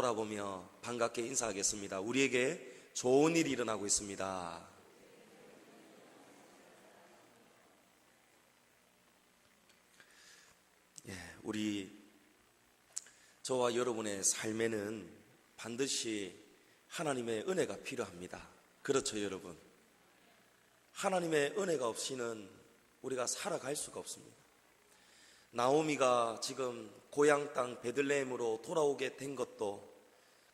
돌아보며 반갑게 인사하겠습니다. 우리에게 좋은 일이 일어나고 있습니다. 저와 여러분의 삶에는 반드시 하나님의 은혜가 필요합니다. 그렇죠, 여러분? 하나님의 은혜가 없이는 우리가 살아갈 수가 없습니다. 나오미가 지금 고향 땅 베들레헴으로 돌아오게 된 것도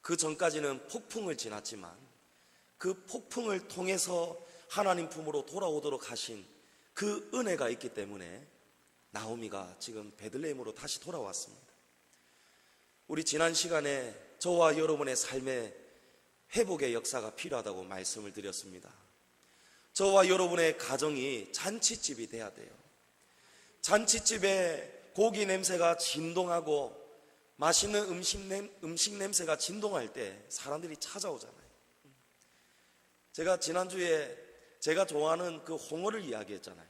그 전까지는 폭풍을 지났지만 그 폭풍을 통해서 하나님 품으로 돌아오도록 하신 그 은혜가 있기 때문에 나오미가 지금 베들레헴으로 다시 돌아왔습니다. 우리 지난 시간에 저와 여러분의 삶에 회복의 역사가 필요하다고 말씀을 드렸습니다. 저와 여러분의 가정이 잔치집이 돼야 돼요. 잔치집에 고기 냄새가 진동하고 맛있는 음식 냄새가 진동할 때 사람들이 찾아오잖아요. 제가 지난주에 제가 좋아하는 그 홍어를 이야기했잖아요.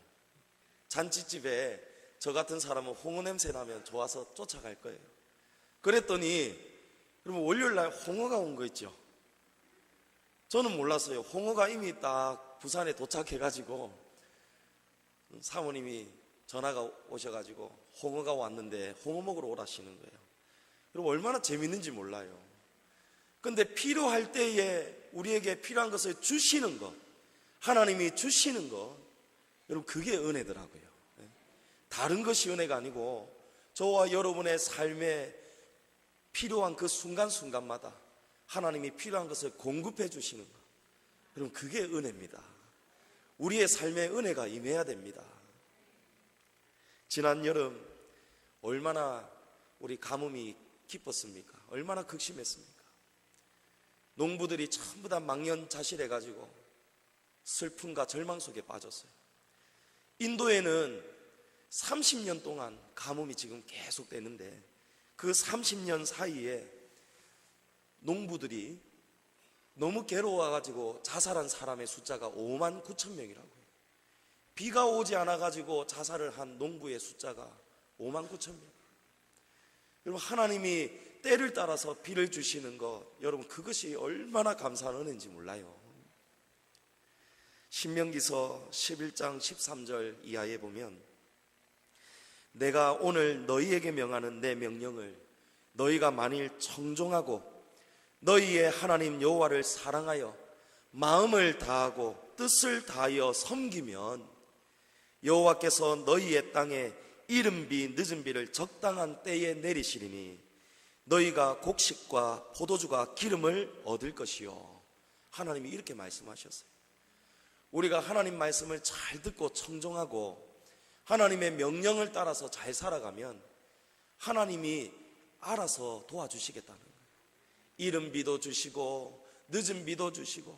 잔치집에 저 같은 사람은 홍어 냄새 나면 좋아서 쫓아갈 거예요. 그랬더니 그러면 월요일날 홍어가 온 거 있죠. 저는 몰랐어요. 홍어가 이미 딱 부산에 도착해가지고 사모님이 전화가 오셔가지고 홍어가 왔는데 홍어 먹으러 오라시는 거예요. 그럼 얼마나 재밌는지 몰라요. 근데 필요할 때에 우리에게 필요한 것을 주시는 것, 하나님이 주시는 것, 여러분 그게 은혜더라고요. 다른 것이 은혜가 아니고 저와 여러분의 삶에 필요한 그 순간순간마다 하나님이 필요한 것을 공급해 주시는 것, 여러분 그게 은혜입니다. 우리의 삶에 은혜가 임해야 됩니다. 지난 여름 얼마나 우리 가뭄이 깊었습니까? 얼마나 극심했습니까? 농부들이 전부 다 망연자실해가지고 슬픔과 절망 속에 빠졌어요. 인도에는 30년 동안 가뭄이 지금 계속되는데 그 30년 사이에 농부들이 너무 괴로워가지고 자살한 사람의 숫자가 5만 9천 명이라고요. 비가 오지 않아가지고 자살을 한 농부의 숫자가 5만 9천 명. 여러분 하나님이 때를 따라서 비를 주시는 것, 여러분 그것이 얼마나 감사한 은혜인지 몰라요. 신명기서 11장 13절 이하에 보면 내가 오늘 너희에게 명하는 내 명령을 너희가 만일 청종하고 너희의 하나님 여호와를 사랑하여 마음을 다하고 뜻을 다하여 섬기면 여호와께서 너희의 땅에 이른 비 늦은 비를 적당한 때에 내리시리니 너희가 곡식과 포도주가 기름을 얻을 것이요. 하나님이 이렇게 말씀하셨어요. 우리가 하나님 말씀을 잘 듣고 청종하고 하나님의 명령을 따라서 잘 살아가면 하나님이 알아서 도와주시겠다는 거예요. 이른 비도 주시고 늦은 비도 주시고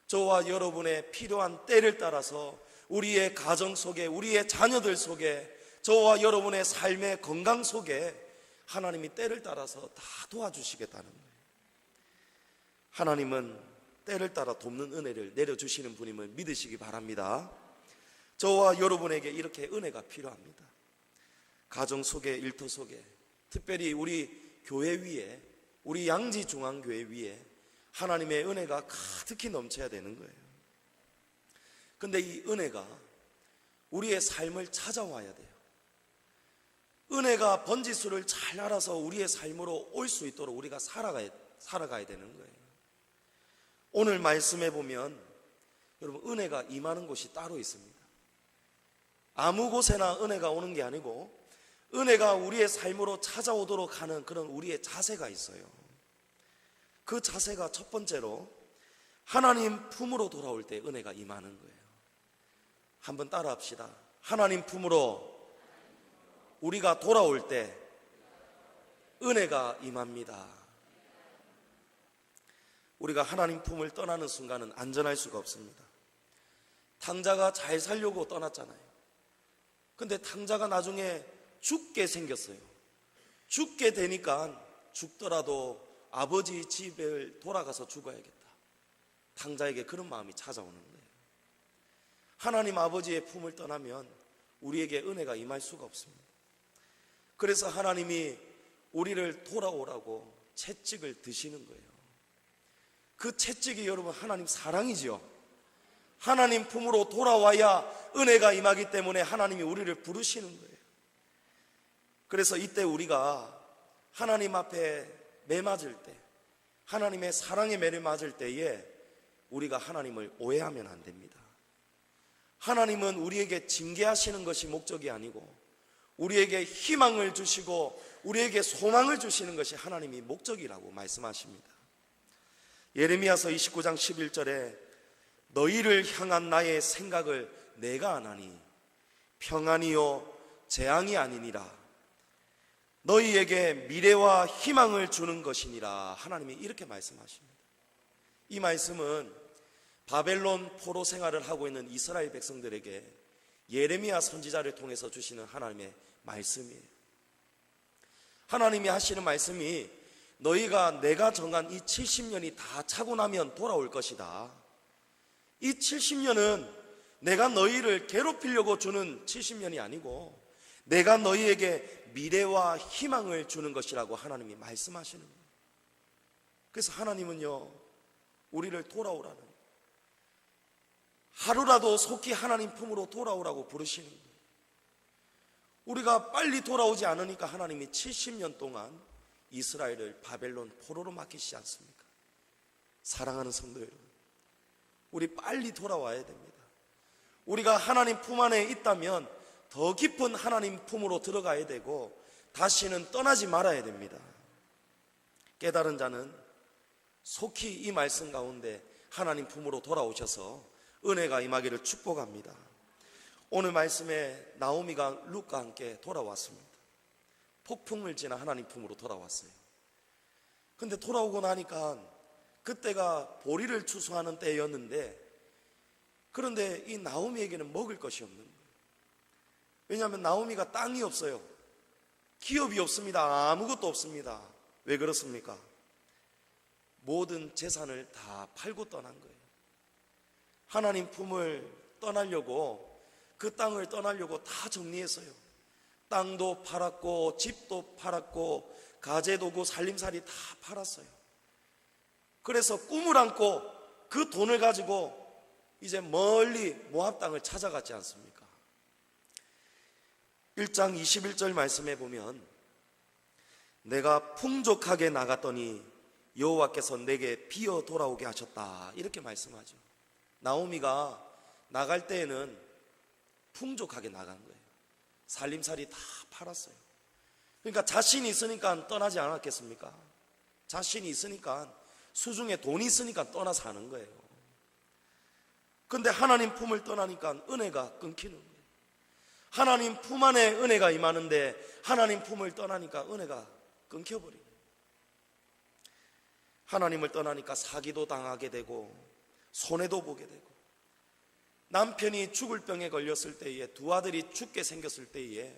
저와 여러분의 필요한 때를 따라서 우리의 가정 속에, 우리의 자녀들 속에, 저와 여러분의 삶의 건강 속에 하나님이 때를 따라서 다 도와주시겠다는 거예요. 하나님은 때를 따라 돕는 은혜를 내려주시는 분임을 믿으시기 바랍니다. 저와 여러분에게 이렇게 은혜가 필요합니다. 가정 속에, 일터 속에, 특별히 우리 교회 위에, 우리 양지중앙교회 위에 하나님의 은혜가 가득히 넘쳐야 되는 거예요. 근데 이 은혜가 우리의 삶을 찾아와야 돼요. 은혜가 번지수를 잘 알아서 우리의 삶으로 올 수 있도록 우리가 살아가야 되는 거예요. 오늘 말씀해 보면 여러분 은혜가 임하는 곳이 따로 있습니다. 아무 곳에나 은혜가 오는 게 아니고 은혜가 우리의 삶으로 찾아오도록 하는 그런 우리의 자세가 있어요. 그 자세가 첫 번째로 하나님 품으로 돌아올 때 은혜가 임하는 거예요. 한번 따라 합시다. 하나님 품으로 우리가 돌아올 때 은혜가 임합니다. 우리가 하나님 품을 떠나는 순간은 안전할 수가 없습니다. 탕자가 잘 살려고 떠났잖아요. 근데 탕자가 나중에 죽게 생겼어요. 죽게 되니까 죽더라도 아버지 집에 돌아가서 죽어야겠다. 탕자에게 그런 마음이 찾아오는 거예요. 하나님 아버지의 품을 떠나면 우리에게 은혜가 임할 수가 없습니다. 그래서 하나님이 우리를 돌아오라고 채찍을 드시는 거예요. 그 채찍이 여러분 하나님 사랑이지요. 하나님 품으로 돌아와야 은혜가 임하기 때문에 하나님이 우리를 부르시는 거예요. 그래서 이때 우리가 하나님 앞에 매맞을 때, 하나님의 사랑의 매를 맞을 때에 우리가 하나님을 오해하면 안 됩니다. 하나님은 우리에게 징계하시는 것이 목적이 아니고 우리에게 희망을 주시고 우리에게 소망을 주시는 것이 하나님이 목적이라고 말씀하십니다. 예레미야서 29장 11절에 너희를 향한 나의 생각을 내가 아나니 평안이요 재앙이 아니니라, 너희에게 미래와 희망을 주는 것이니라. 하나님이 이렇게 말씀하십니다. 이 말씀은 바벨론 포로 생활을 하고 있는 이스라엘 백성들에게 예레미야 선지자를 통해서 주시는 하나님의 말씀이에요. 하나님이 하시는 말씀이 너희가 내가 정한 이 70년이 다 차고 나면 돌아올 것이다. 이 70년은 내가 너희를 괴롭히려고 주는 70년이 아니고 내가 너희에게 미래와 희망을 주는 것이라고 하나님이 말씀하시는 거예요. 그래서 하나님은요, 우리를 돌아오라는, 하루라도 속히 하나님 품으로 돌아오라고 부르시는 거예요. 우리가 빨리 돌아오지 않으니까 하나님이 70년 동안 이스라엘을 바벨론 포로로 맡기시지 않습니까? 사랑하는 성도 여러분, 우리 빨리 돌아와야 됩니다. 우리가 하나님 품 안에 있다면 더 깊은 하나님 품으로 들어가야 되고 다시는 떠나지 말아야 됩니다. 깨달은 자는 속히 이 말씀 가운데 하나님 품으로 돌아오셔서 은혜가 임하기를 축복합니다. 오늘 말씀에 나오미가 룻과 함께 돌아왔습니다. 폭풍을 지나 하나님 품으로 돌아왔어요. 근데 돌아오고 나니까 그때가 보리를 추수하는 때였는데, 그런데 이 나오미에게는 먹을 것이 없는 거예요. 왜냐하면 나오미가 땅이 없어요. 기업이 없습니다. 아무것도 없습니다. 왜 그렇습니까? 모든 재산을 다 팔고 떠난 거예요. 하나님 품을 떠나려고, 그 땅을 떠나려고 다 정리했어요. 땅도 팔았고 집도 팔았고 가재도구 살림살이 다 팔았어요. 그래서 꿈을 안고 그 돈을 가지고 이제 멀리 모압 땅을 찾아갔지 않습니까? 1장 21절 말씀해 보면 내가 풍족하게 나갔더니 여호와께서 내게 비어 돌아오게 하셨다, 이렇게 말씀하죠. 나오미가 나갈 때에는 풍족하게 나간 거예요. 살림살이 다 팔았어요. 그러니까 자신이 있으니까 떠나지 않았겠습니까? 자신이 있으니까, 수중에 돈이 있으니까 떠나 사는 거예요. 근데 하나님 품을 떠나니까 은혜가 끊기는 거예요. 하나님 품 안에 은혜가 임하는데 하나님 품을 떠나니까 은혜가 끊겨버리고, 하나님을 떠나니까 사기도 당하게 되고 손해도 보게 되고, 남편이 죽을 병에 걸렸을 때에, 두 아들이 죽게 생겼을 때에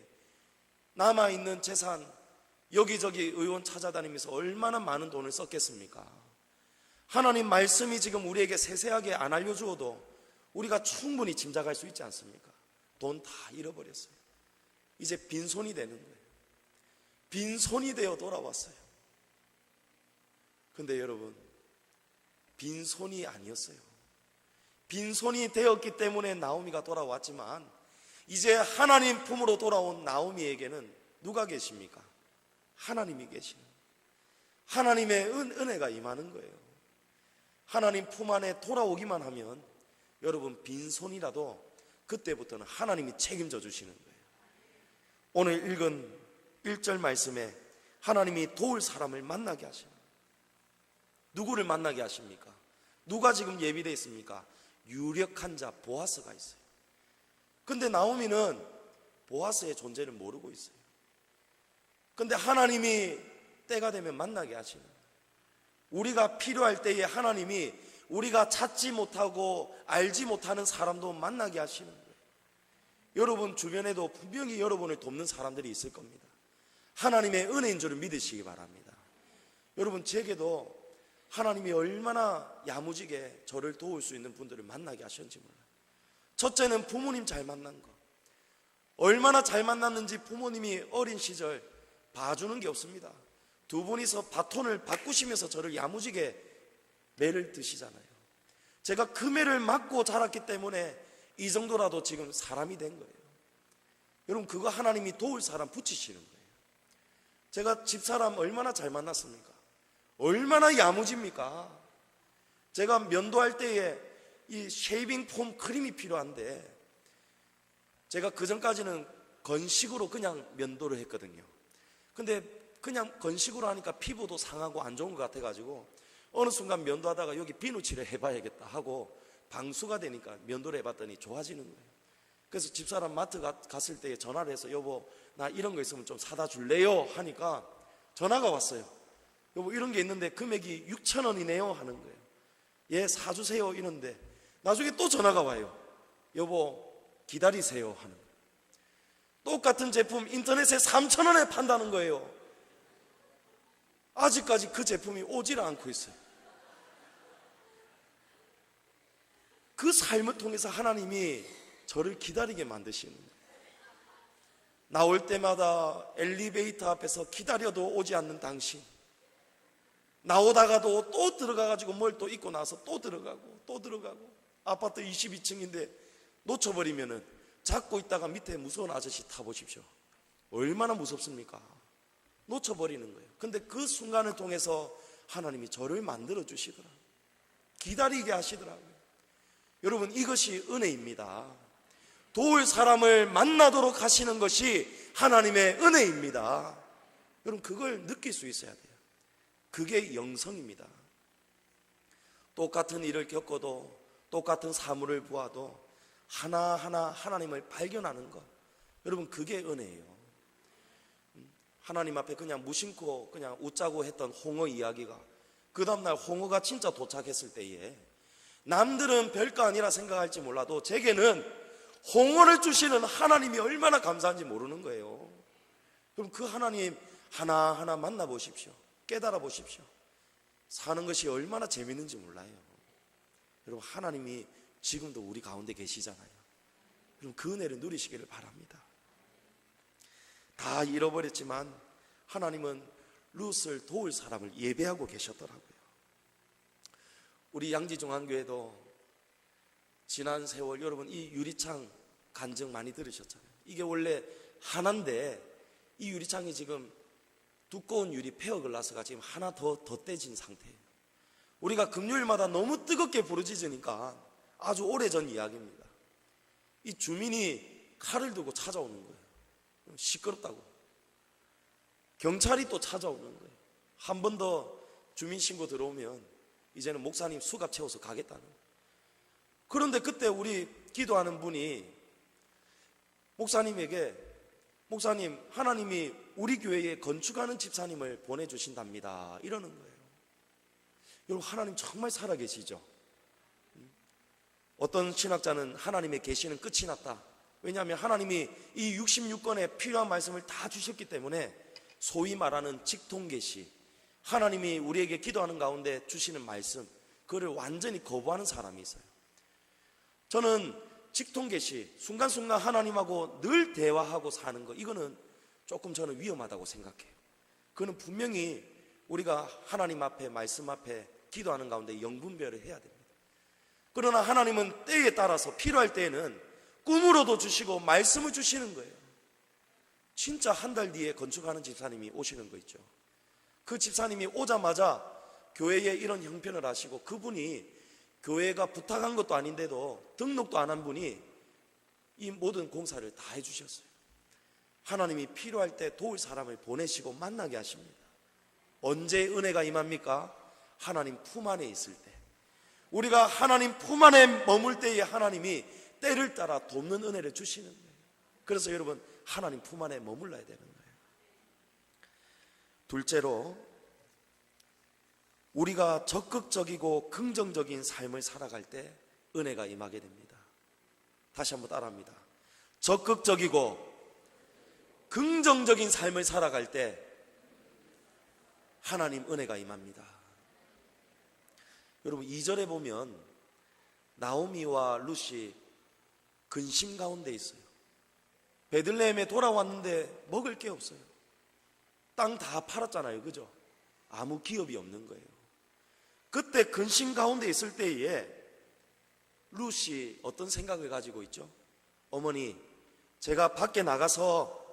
남아있는 재산 여기저기 의원 찾아다니면서 얼마나 많은 돈을 썼겠습니까? 하나님 말씀이 지금 우리에게 세세하게 안 알려주어도 우리가 충분히 짐작할 수 있지 않습니까? 돈 다 잃어버렸어요. 이제 빈손이 되는 거예요. 빈손이 되어 돌아왔어요. 근데 여러분, 빈손이 아니었어요. 빈손이 되었기 때문에 나오미가 돌아왔지만 이제 하나님 품으로 돌아온 나오미에게는 누가 계십니까? 하나님이 계시는, 하나님의 은혜가 임하는 거예요. 하나님 품 안에 돌아오기만 하면 여러분, 빈손이라도 그때부터는 하나님이 책임져 주시는 거예요. 오늘 읽은 1절 말씀에 하나님이 도울 사람을 만나게 하십니다. 누구를 만나게 하십니까? 누가 지금 예비되어 있습니까? 유력한 자 보아스가 있어요. 근데 나오미는 보아스의 존재를 모르고 있어요. 근데 하나님이 때가 되면 만나게 하시는 거예요. 우리가 필요할 때에 하나님이 우리가 찾지 못하고 알지 못하는 사람도 만나게 하시는 거예요. 여러분 주변에도 분명히 여러분을 돕는 사람들이 있을 겁니다. 하나님의 은혜인 줄을 믿으시기 바랍니다. 여러분, 제게도 하나님이 얼마나 야무지게 저를 도울 수 있는 분들을 만나게 하셨는지 몰라요. 첫째는 부모님 잘 만난 거. 얼마나 잘 만났는지 부모님이 어린 시절 봐주는 게 없습니다. 두 분이서 바톤을 바꾸시면서 저를 야무지게 매를 드시잖아요. 제가 그 매를 맞고 자랐기 때문에 이 정도라도 지금 사람이 된 거예요. 여러분, 그거 하나님이 도울 사람 붙이시는 거예요. 제가 집사람 얼마나 잘 만났습니까? 얼마나 야무집니까? 제가 면도할 때에 이 쉐이빙 폼 크림이 필요한데 제가 그전까지는 건식으로 그냥 면도를 했거든요. 근데 그냥 건식으로 하니까 피부도 상하고 안 좋은 것 같아가지고 어느 순간 면도하다가 여기 비누칠을 해봐야겠다 하고 방수가 되니까 면도를 해봤더니 좋아지는 거예요. 그래서 집사람 마트 갔을 때 전화를 해서 여보, 나 이런 거 있으면 좀 사다 줄래요? 하니까 전화가 왔어요. 여보, 이런 게 있는데 금액이 6,000원이네요 하는 거예요. 예, 사주세요 이러는데 나중에 또 전화가 와요. 여보, 기다리세요 하는 거예요. 똑같은 제품 인터넷에 3,000원에 판다는 거예요. 아직까지 그 제품이 오질 않고 있어요. 그 삶을 통해서 하나님이 저를 기다리게 만드시는 거예요. 나올 때마다 엘리베이터 앞에서 기다려도 오지 않는 당신, 나오다가도 또 들어가가지고 뭘 또 입고 나서 또 들어가고 또 들어가고, 아파트 22층인데 놓쳐버리면은 잡고 있다가 밑에 무서운 아저씨 타보십시오. 얼마나 무섭습니까? 놓쳐버리는 거예요. 근데 그 순간을 통해서 하나님이 저를 만들어 주시더라고요. 기다리게 하시더라고요. 여러분, 이것이 은혜입니다. 도울 사람을 만나도록 하시는 것이 하나님의 은혜입니다. 여러분, 그걸 느낄 수 있어야 돼요. 그게 영성입니다. 똑같은 일을 겪어도, 똑같은 사물을 보아도 하나하나 하나님을 발견하는 것, 여러분, 그게 은혜예요. 하나님 앞에 그냥 무심코 그냥 웃자고 했던 홍어 이야기가 그 다음날 홍어가 진짜 도착했을 때에 남들은 별거 아니라 생각할지 몰라도 제게는 홍어를 주시는 하나님이 얼마나 감사한지 모르는 거예요. 그럼 그 하나님 하나하나 만나보십시오. 깨달아 보십시오. 사는 것이 얼마나 재밌는지 몰라요. 여러분, 하나님이 지금도 우리 가운데 계시잖아요. 여러분, 그 은혜를 누리시기를 바랍니다. 다 잃어버렸지만 하나님은 룻을 도울 사람을 예배하고 계셨더라고요. 우리 양지중앙교회도 지난 세월, 여러분 이 유리창 간증 많이 들으셨잖아요. 이게 원래 하나인데 이 유리창이 지금 두꺼운 유리 페어글라스가 지금 하나 더 떼진 상태예요. 우리가 금요일마다 너무 뜨겁게 부르짖으니까 아주 오래전 이야기입니다. 이 주민이 칼을 들고 찾아오는 거예요. 시끄럽다고. 경찰이 또 찾아오는 거예요. 한 번 더 주민신고 들어오면 이제는 목사님 수갑 채워서 가겠다는 거예요. 그런데 그때 우리 기도하는 분이 목사님에게, 목사님, 하나님이 우리 교회에 건축하는 집사님을 보내주신답니다, 이러는 거예요. 여러분, 하나님 정말 살아계시죠? 어떤 신학자는 하나님의 계시는 끝이 났다. 왜냐하면 하나님이 이 66권에 필요한 말씀을 다 주셨기 때문에 소위 말하는 직통계시, 하나님이 우리에게 기도하는 가운데 주시는 말씀, 그거를 완전히 거부하는 사람이 있어요. 저는 직통계시, 순간순간 하나님하고 늘 대화하고 사는 거, 이거는 조금 저는 위험하다고 생각해요. 그거는 분명히 우리가 하나님 앞에, 말씀 앞에 기도하는 가운데 영분별을 해야 됩니다. 그러나 하나님은 때에 따라서 필요할 때에는 꿈으로도 주시고 말씀을 주시는 거예요. 진짜 한 달 뒤에 건축하는 집사님이 오시는 거 있죠. 그 집사님이 오자마자 교회에 이런 형편을 하시고, 그분이 교회가 부탁한 것도 아닌데도 등록도 안 한 분이 이 모든 공사를 다 해주셨어요. 하나님이 필요할 때 도울 사람을 보내시고 만나게 하십니다. 언제 은혜가 임합니까? 하나님 품 안에 있을 때. 우리가 하나님 품 안에 머물 때에 하나님이 때를 따라 돕는 은혜를 주시는 거예요. 그래서 여러분, 하나님 품 안에 머물러야 되는 거예요. 둘째로, 우리가 적극적이고 긍정적인 삶을 살아갈 때 은혜가 임하게 됩니다. 다시 한번 따라합니다. 적극적이고 긍정적인 삶을 살아갈 때 하나님 은혜가 임합니다. 여러분, 2절에 보면 나오미와 룻이 근심 가운데 있어요. 베들레헴에 돌아왔는데 먹을 게 없어요. 땅 다 팔았잖아요, 그죠? 아무 기업이 없는 거예요. 그때 근심 가운데 있을 때에 룻이 어떤 생각을 가지고 있죠? 어머니, 제가 밖에 나가서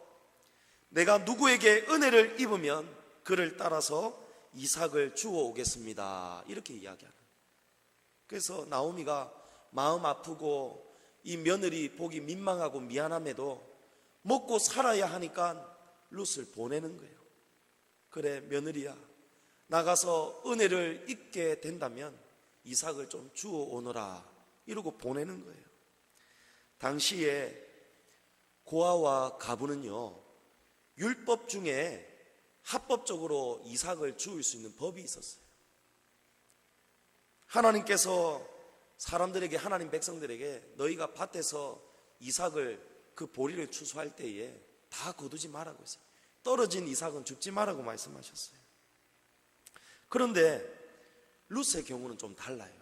내가 누구에게 은혜를 입으면 그를 따라서 이삭을 주워 오겠습니다, 이렇게 이야기하는. 그래서 나오미가 마음 아프고 이 며느리 보기 민망하고 미안함에도 먹고 살아야 하니까 룻을 보내는 거예요. 그래, 며느리야, 나가서 은혜를 입게 된다면 이삭을 좀 주워 오너라, 이러고 보내는 거예요. 당시에 고아와 가부는요, 율법 중에 합법적으로 이삭을 주울 수 있는 법이 있었어요. 하나님께서 사람들에게, 하나님 백성들에게 너희가 밭에서 이삭을, 그 보리를 추수할 때에 다 거두지 말라고 했어요. 떨어진 이삭은 줍지 말라고 말씀하셨어요. 그런데 룻의 경우는 좀 달라요.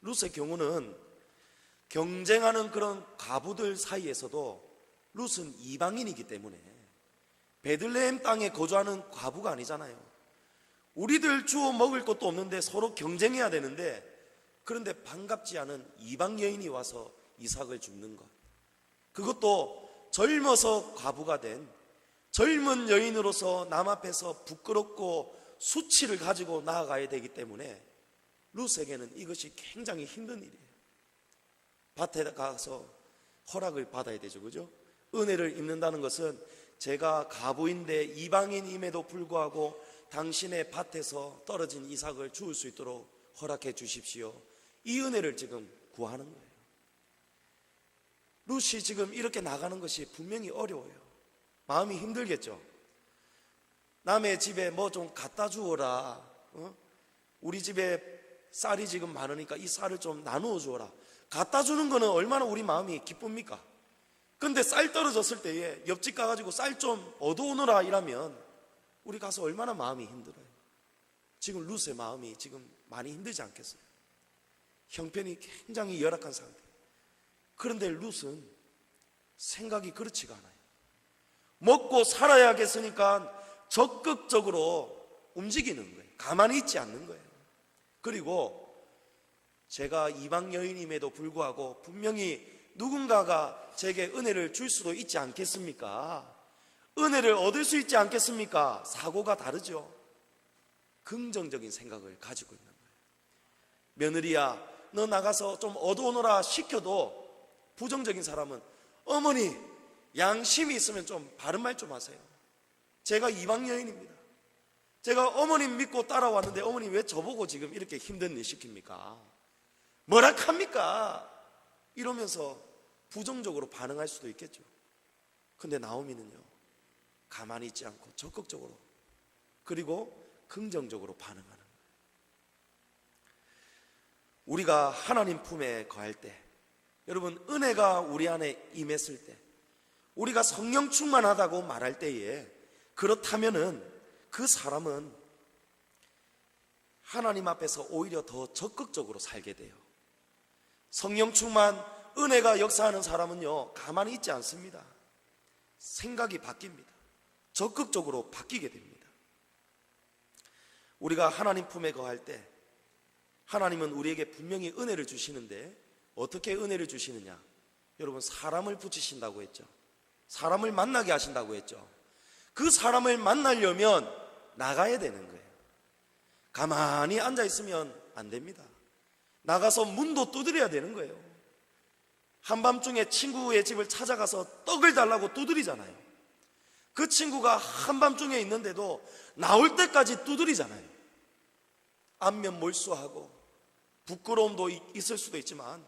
룻의 경우는 경쟁하는 그런 가부들 사이에서도 룻은 이방인이기 때문에 베들레헴 땅에 거주하는 과부가 아니잖아요. 우리들 주워 먹을 것도 없는데 서로 경쟁해야 되는데, 그런데 반갑지 않은 이방 여인이 와서 이삭을 줍는 것, 그것도 젊어서 과부가 된 젊은 여인으로서 남 앞에서 부끄럽고 수치를 가지고 나아가야 되기 때문에 룻에게는 이것이 굉장히 힘든 일이에요. 밭에 가서 허락을 받아야 되죠, 그죠? 은혜를 입는다는 것은 제가 가부인데 이방인임에도 불구하고 당신의 밭에서 떨어진 이삭을 주울 수 있도록 허락해 주십시오, 이 은혜를 지금 구하는 거예요. 룻이 지금 이렇게 나가는 것이 분명히 어려워요. 마음이 힘들겠죠. 남의 집에 뭐 좀 갖다 주어라, 우리 집에 쌀이 지금 많으니까 이 쌀을 좀 나누어 주어라, 갖다 주는 거는 얼마나 우리 마음이 기쁩니까? 근데 쌀 떨어졌을 때에 옆집 가가지고 쌀 좀 얻어오너라 이라면 우리 가서 얼마나 마음이 힘들어요. 지금 룻의 마음이 지금 많이 힘들지 않겠어요? 형편이 굉장히 열악한 상태. 그런데 룻은 생각이 그렇지가 않아요. 먹고 살아야겠으니까 적극적으로 움직이는 거예요. 가만히 있지 않는 거예요. 그리고 제가 이방 여인임에도 불구하고 분명히 누군가가 제게 은혜를 줄 수도 있지 않겠습니까? 은혜를 얻을 수 있지 않겠습니까? 사고가 다르죠. 긍정적인 생각을 가지고 있는 거예요. 며느리야, 너 나가서 좀 얻어오너라 시켜도 부정적인 사람은 어머니, 양심이 있으면 좀 바른 말 좀 하세요. 제가 이방 여인입니다. 제가 어머님 믿고 따라왔는데 어머니 왜 저보고 지금 이렇게 힘든 일 시킵니까? 뭐라 합니까? 이러면서 부정적으로 반응할 수도 있겠죠. 근데 나오미는요, 가만히 있지 않고 적극적으로, 그리고 긍정적으로 반응하는 거예요. 우리가 하나님 품에 거할 때, 여러분, 은혜가 우리 안에 임했을 때, 우리가 성령 충만하다고 말할 때에, 그렇다면은 그 사람은 하나님 앞에서 오히려 더 적극적으로 살게 돼요. 성령 충만, 은혜가 역사하는 사람은요, 가만히 있지 않습니다. 생각이 바뀝니다. 적극적으로 바뀌게 됩니다. 우리가 하나님 품에 거할 때 하나님은 우리에게 분명히 은혜를 주시는데, 어떻게 은혜를 주시느냐? 여러분, 사람을 붙이신다고 했죠. 사람을 만나게 하신다고 했죠. 그 사람을 만나려면 나가야 되는 거예요. 가만히 앉아 있으면 안 됩니다. 나가서 문도 두드려야 되는 거예요. 한밤중에 친구의 집을 찾아가서 떡을 달라고 두드리잖아요. 그 친구가 한밤중에 있는데도 나올 때까지 두드리잖아요. 안면 몰수하고 부끄러움도 있을 수도 있지만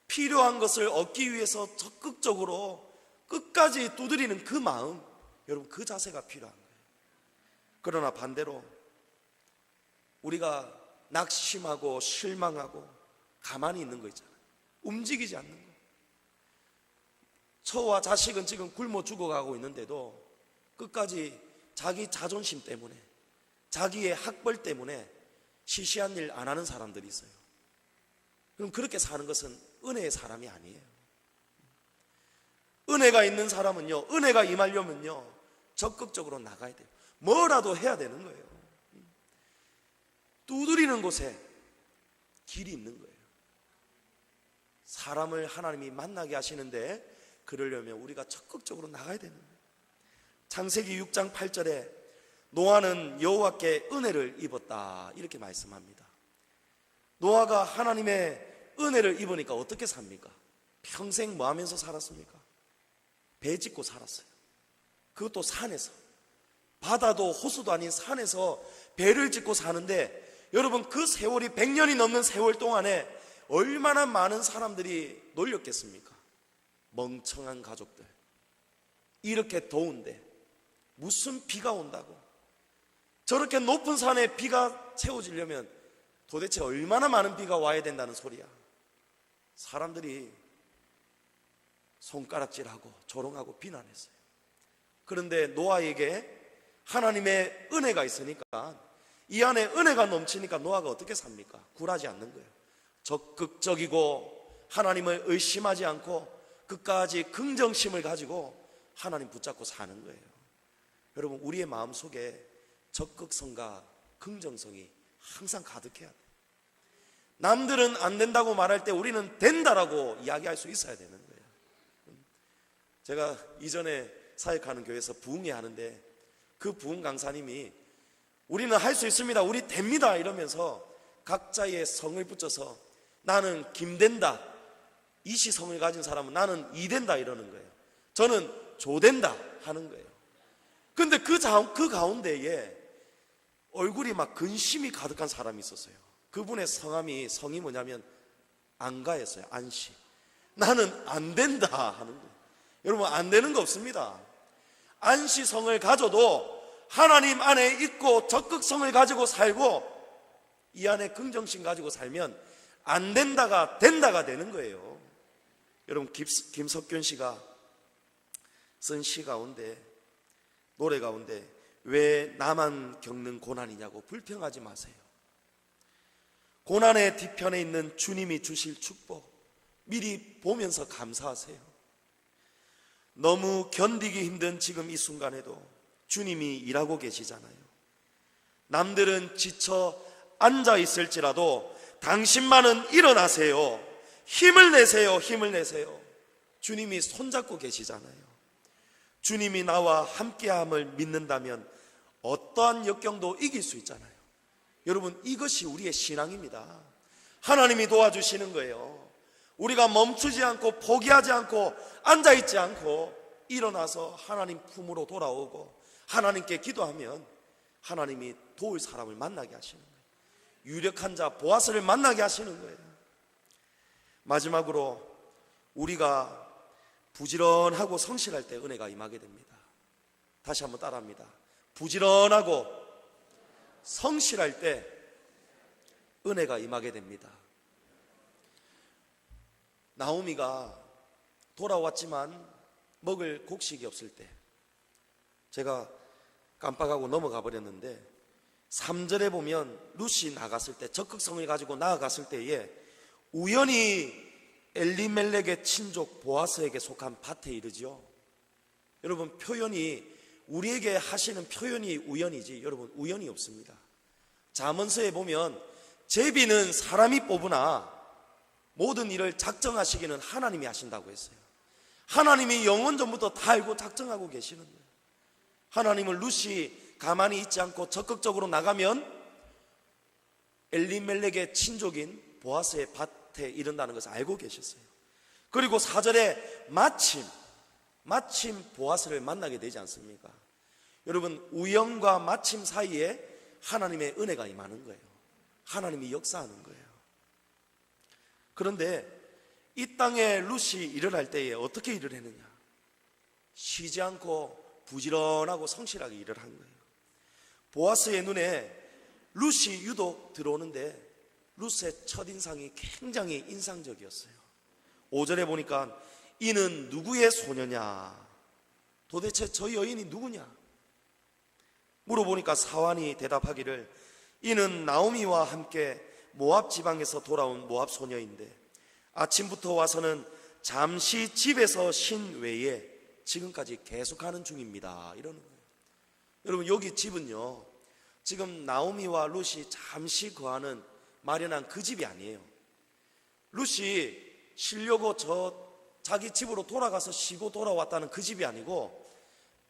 필요한 것을 얻기 위해서 적극적으로 끝까지 두드리는 그 마음, 여러분, 그 자세가 필요한 거예요. 그러나 반대로 우리가 낙심하고 실망하고 가만히 있는 거 있잖아요. 움직이지 않는 거. 처와 자식은 지금 굶어 죽어가고 있는데도 끝까지 자기 자존심 때문에, 자기의 학벌 때문에 시시한 일 안 하는 사람들이 있어요. 그럼 그렇게 사는 것은 은혜의 사람이 아니에요. 은혜가 있는 사람은요, 은혜가 임하려면요, 적극적으로 나가야 돼요. 뭐라도 해야 되는 거예요. 두드리는 곳에 길이 있는 거예요. 사람을 하나님이 만나게 하시는데 그러려면 우리가 적극적으로 나가야 되는 거예요. 창세기 6장 8절에 노아는 여호와께 은혜를 입었다 이렇게 말씀합니다. 노아가 하나님의 은혜를 입으니까 어떻게 삽니까? 평생 뭐 하면서 살았습니까? 배 짓고 살았어요. 그것도 산에서. 바다도 호수도 아닌 산에서 배를 짓고 사는데, 여러분 그 세월이 100년이 넘는 세월 동안에 얼마나 많은 사람들이 놀렸겠습니까? 멍청한 가족들. 이렇게 더운데 무슨 비가 온다고, 저렇게 높은 산에 비가 채워지려면 도대체 얼마나 많은 비가 와야 된다는 소리야. 사람들이 손가락질하고 조롱하고 비난했어요. 그런데 노아에게 하나님의 은혜가 있으니까, 이 안에 은혜가 넘치니까 노아가 어떻게 삽니까? 굴하지 않는 거예요. 적극적이고 하나님을 의심하지 않고 끝까지 긍정심을 가지고 하나님 붙잡고 사는 거예요. 여러분, 우리의 마음속에 적극성과 긍정성이 항상 가득해야 돼요. 남들은 안 된다고 말할 때 우리는 된다라고 이야기할 수 있어야 되는 거예요. 제가 이전에 사역하는 교회에서 부흥회 하는데 그 부흥 강사님이 우리는 할 수 있습니다, 우리 됩니다 이러면서 각자의 성을 붙여서 나는 김된다, 이시성을 가진 사람은 나는 이된다 이러는 거예요. 저는 조된다 하는 거예요. 근데 그 가운데에 얼굴이 막 근심이 가득한 사람이 있었어요. 그분의 성이 뭐냐면 안가였어요. 안시. 나는 안 된다 하는 거예요. 여러분, 안 되는 거 없습니다. 안시성을 가져도 하나님 안에 있고 적극성을 가지고 살고 이 안에 긍정심 가지고 살면 안 된다가 된다가 되는 거예요. 여러분, 김석균 씨가 쓴 시 가운데, 노래 가운데 왜 나만 겪는 고난이냐고 불평하지 마세요. 고난의 뒤편에 있는 주님이 주실 축복 미리 보면서 감사하세요. 너무 견디기 힘든 지금 이 순간에도 주님이 일하고 계시잖아요. 남들은 지쳐 앉아 있을지라도 당신만은 일어나세요. 힘을 내세요. 힘을 내세요. 주님이 손잡고 계시잖아요. 주님이 나와 함께함을 믿는다면 어떠한 역경도 이길 수 있잖아요. 여러분, 이것이 우리의 신앙입니다. 하나님이 도와주시는 거예요. 우리가 멈추지 않고 포기하지 않고 앉아있지 않고 일어나서 하나님 품으로 돌아오고 하나님께 기도하면 하나님이 도울 사람을 만나게 하시는 거예요. 유력한 자 보아스를 만나게 하시는 거예요. 마지막으로 우리가 부지런하고 성실할 때 은혜가 임하게 됩니다. 다시 한번 따라합니다. 부지런하고 성실할 때 은혜가 임하게 됩니다. 나오미가 돌아왔지만 먹을 곡식이 없을 때, 제가 깜빡하고 넘어가 버렸는데 3절에 보면 룻이 나갔을 때, 적극성을 가지고 나아갔을 때에 우연히 엘리멜렉의 친족 보아스에게 속한 밭에 이르죠. 여러분, 표현이, 우리에게 하시는 표현이 우연이지 여러분 우연이 없습니다. 잠언서에 보면 제비는 사람이 뽑으나 모든 일을 작정하시기는 하나님이 하신다고 했어요. 하나님이 영원 전부터 다 알고 작정하고 계시는 거예요. 하나님은 룻이 가만히 있지 않고 적극적으로 나가면 엘리멜렉의 친족인 보아스의 밭에 이른다는 것을 알고 계셨어요. 그리고 4절에 마침 보아스를 만나게 되지 않습니까? 여러분, 우연과 마침 사이에 하나님의 은혜가 임하는 거예요. 하나님이 역사하는 거예요. 그런데 이 땅에 룻이 일을 할 때에 어떻게 일을 했느냐? 쉬지 않고 부지런하고 성실하게 일을 한 거예요. 보아스의 눈에 룻이 유독 들어오는데 룻의 첫인상이 굉장히 인상적이었어요. 5절에 보니까 이는 누구의 소녀냐? 도대체 저 여인이 누구냐? 물어보니까 사환이 대답하기를 이는 나오미와 함께 모압 지방에서 돌아온 모압 소녀인데 아침부터 와서는 잠시 집에서 쉰 외에 지금까지 계속하는 중입니다. 이러는 거예요. 여러분, 여기 집은요, 지금 나오미와 룻이 잠시 거하는 마련한 그 집이 아니에요. 룻이 쉬려고 자기 집으로 돌아가서 쉬고 돌아왔다는 그 집이 아니고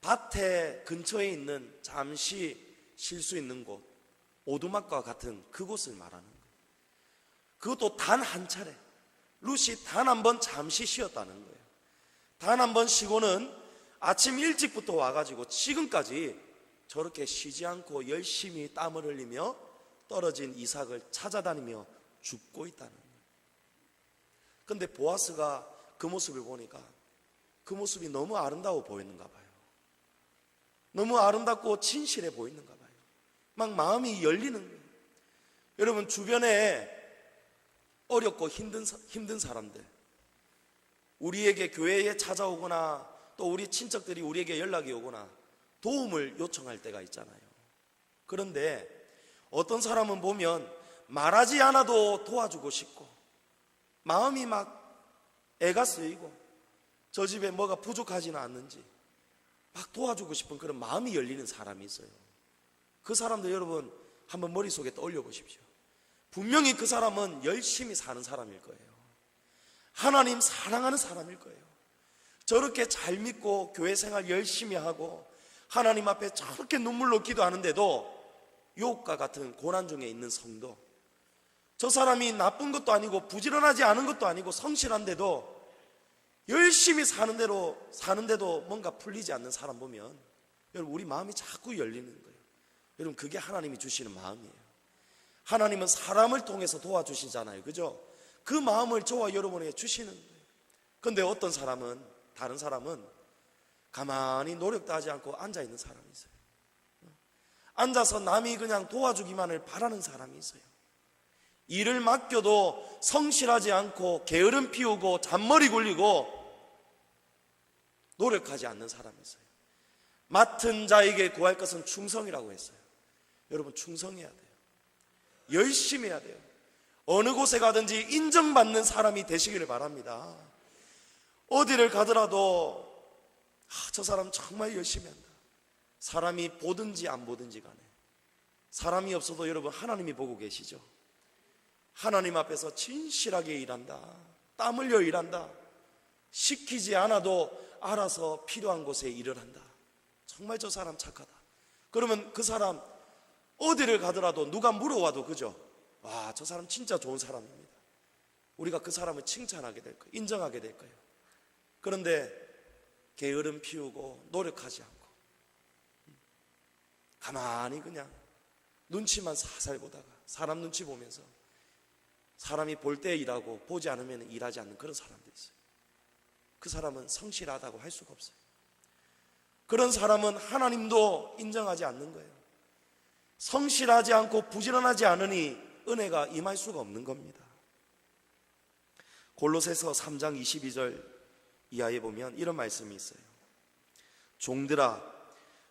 밭에 근처에 있는 잠시 쉴 수 있는 곳, 오두막과 같은 그곳을 말하는 거예요. 그것도 단 한 차례. 룻이 단 한 번 잠시 쉬었다는 거예요. 단 한 번 쉬고는 아침 일찍부터 와가지고 지금까지 저렇게 쉬지 않고 열심히 땀을 흘리며 떨어진 이삭을 찾아다니며 죽고 있다는 거예요. 근데 보아스가 그 모습을 보니까 그 모습이 너무 아름다워 보이는가 봐요. 너무 아름답고 진실해 보이는가 봐요. 막 마음이 열리는 거예요. 여러분, 주변에 어렵고 힘든 사람들, 우리에게 교회에 찾아오거나 또 우리 친척들이 우리에게 연락이 오거나 도움을 요청할 때가 있잖아요. 그런데 어떤 사람은 보면 말하지 않아도 도와주고 싶고 마음이 막 애가 쓰이고 저 집에 뭐가 부족하지는 않는지 막 도와주고 싶은 그런 마음이 열리는 사람이 있어요. 그 사람들 여러분 한번 머릿속에 떠올려 보십시오. 분명히 그 사람은 열심히 사는 사람일 거예요. 하나님 사랑하는 사람일 거예요. 저렇게 잘 믿고 교회 생활 열심히 하고 하나님 앞에 저렇게 눈물로 기도하는데도 유혹과 같은 고난 중에 있는 성도, 저 사람이 나쁜 것도 아니고 부지런하지 않은 것도 아니고 성실한데도 열심히 사는데도 뭔가 풀리지 않는 사람 보면 여러분 우리 마음이 자꾸 열리는 거예요. 여러분 그게 하나님이 주시는 마음이에요. 하나님은 사람을 통해서 도와주시잖아요. 그죠? 그 마음을 저와 여러분에게 주시는 거예요. 그런데 어떤 사람은, 다른 사람은 가만히 노력도 하지 않고 앉아있는 사람이 있어요. 앉아서 남이 그냥 도와주기만을 바라는 사람이 있어요. 일을 맡겨도 성실하지 않고 게으름 피우고 잔머리 굴리고 노력하지 않는 사람이 있어요. 맡은 자에게 구할 것은 충성이라고 했어요. 여러분 충성해야 돼요. 열심히 해야 돼요. 어느 곳에 가든지 인정받는 사람이 되시기를 바랍니다. 어디를 가더라도 저 사람 정말 열심히 한다. 사람이 보든지 안 보든지 간에 사람이 없어도 여러분 하나님이 보고 계시죠. 하나님 앞에서 진실하게 일한다. 땀 흘려 일한다. 시키지 않아도 알아서 필요한 곳에 일을 한다. 정말 저 사람 착하다. 그러면 그 사람 어디를 가더라도 누가 물어와도 그죠? 와, 저 사람 진짜 좋은 사람입니다. 우리가 그 사람을 칭찬하게 될 거예요. 인정하게 될 거예요. 그런데 게으름 피우고 노력하지 않고 가만히 그냥 눈치만 살살 보다가 사람 눈치 보면서 사람이 볼 때 일하고 보지 않으면 일하지 않는 그런 사람들이 있어요. 그 사람은 성실하다고 할 수가 없어요. 그런 사람은 하나님도 인정하지 않는 거예요. 성실하지 않고 부지런하지 않으니 은혜가 임할 수가 없는 겁니다. 골로새서 3장 22절 이하에 보면 이런 말씀이 있어요. 종들아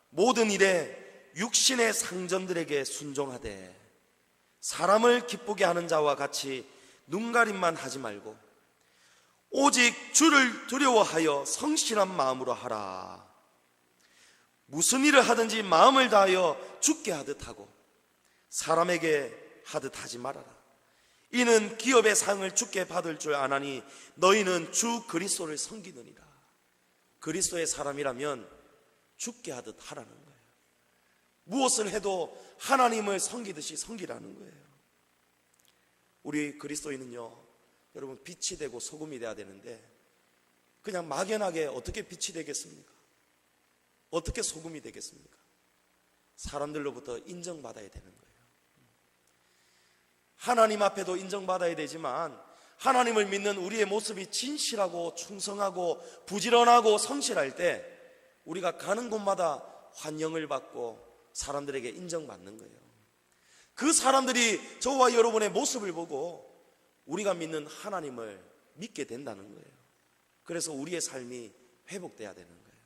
모든 일에 육신의 상전들에게 순종하되 사람을 기쁘게 하는 자와 같이 눈가림만 하지 말고 오직 주를 두려워하여 성실한 마음으로 하라. 무슨 일을 하든지 마음을 다하여 주께 하듯 하고 사람에게 하듯 하지 말아라. 이는 기업의 상을 주께 받을 줄 아나니 너희는 주 그리스도를 섬기느니라. 그리스도의 사람이라면 주께 하듯 하라는 거예요. 무엇을 해도 하나님을 섬기듯이 섬기라는 거예요. 우리 그리스도인은요, 여러분 빛이 되고 소금이 돼야 되는데 그냥 막연하게 어떻게 빛이 되겠습니까? 어떻게 소금이 되겠습니까? 사람들로부터 인정받아야 되는 거예요. 하나님 앞에도 인정받아야 되지만 하나님을 믿는 우리의 모습이 진실하고 충성하고 부지런하고 성실할 때 우리가 가는 곳마다 환영을 받고 사람들에게 인정받는 거예요. 그 사람들이 저와 여러분의 모습을 보고 우리가 믿는 하나님을 믿게 된다는 거예요. 그래서 우리의 삶이 회복돼야 되는 거예요.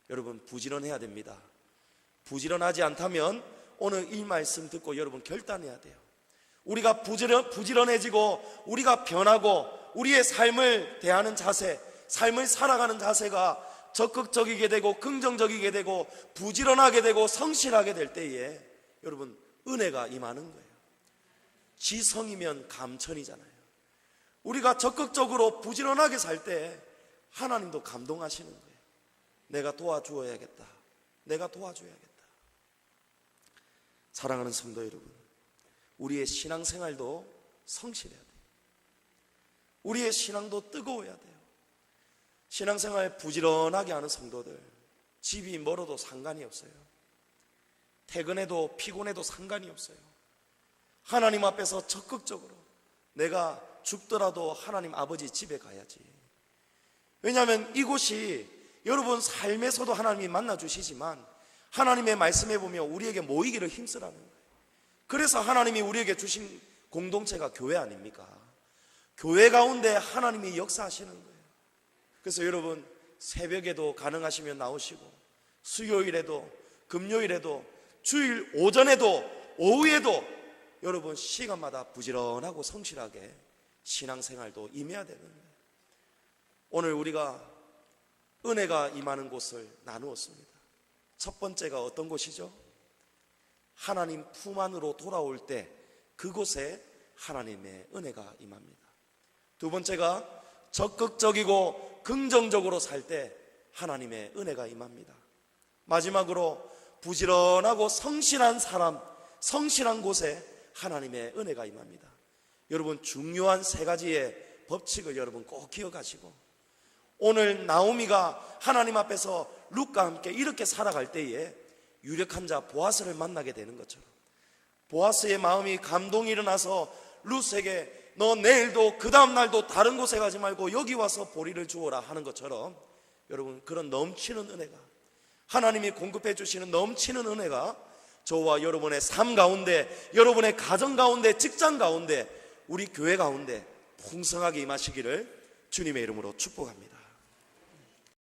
여러분 부지런해야 됩니다. 부지런하지 않다면 오늘 이 말씀 듣고 여러분 결단해야 돼요. 우리가 부지런해지고 우리가 변하고 우리의 삶을 대하는 자세, 삶을 살아가는 자세가 적극적이게 되고 긍정적이게 되고 부지런하게 되고 성실하게 될 때에 여러분 은혜가 임하는 거예요. 지성이면 감천이잖아요. 우리가 적극적으로 부지런하게 살 때 하나님도 감동하시는 거예요. 내가 도와주어야겠다. 내가 도와줘야겠다. 사랑하는 성도 여러분, 우리의 신앙생활도 성실해야 돼요. 우리의 신앙도 뜨거워야 돼요. 신앙생활 부지런하게 하는 성도들, 집이 멀어도 상관이 없어요. 퇴근해도 피곤해도 상관이 없어요. 하나님 앞에서 적극적으로 내가 죽더라도 하나님 아버지 집에 가야지. 왜냐하면 이곳이 여러분 삶에서도 하나님이 만나주시지만 하나님의 말씀에 보면 우리에게 모이기를 힘쓰라는 거예요. 그래서 하나님이 우리에게 주신 공동체가 교회 아닙니까? 교회 가운데 하나님이 역사하시는 거예요. 그래서 여러분 새벽에도 가능하시면 나오시고, 수요일에도, 금요일에도, 주일 오전에도, 오후에도 여러분 시간마다 부지런하고 성실하게 신앙생활도 임해야 되는 거예요. 오늘 우리가 은혜가 임하는 곳을 나누었습니다. 첫 번째가 어떤 곳이죠? 하나님 품 안으로 돌아올 때 그곳에 하나님의 은혜가 임합니다. 두 번째가 적극적이고 긍정적으로 살 때 하나님의 은혜가 임합니다. 마지막으로 부지런하고 성실한 사람, 성실한 곳에 하나님의 은혜가 임합니다. 여러분 중요한 세 가지의 법칙을 여러분 꼭 기억하시고, 오늘 나오미가 하나님 앞에서 룻과 함께 이렇게 살아갈 때에 유력한 자 보아스를 만나게 되는 것처럼 보아스의 마음이 감동이 일어나서 룻에게 너 내일도 그 다음 날도 다른 곳에 가지 말고 여기 와서 보리를 주어라 하는 것처럼 여러분 그런 넘치는 은혜가, 하나님이 공급해 주시는 넘치는 은혜가 저와 여러분의 삶 가운데, 여러분의 가정 가운데, 직장 가운데, 우리 교회 가운데 풍성하게 임하시기를 주님의 이름으로 축복합니다.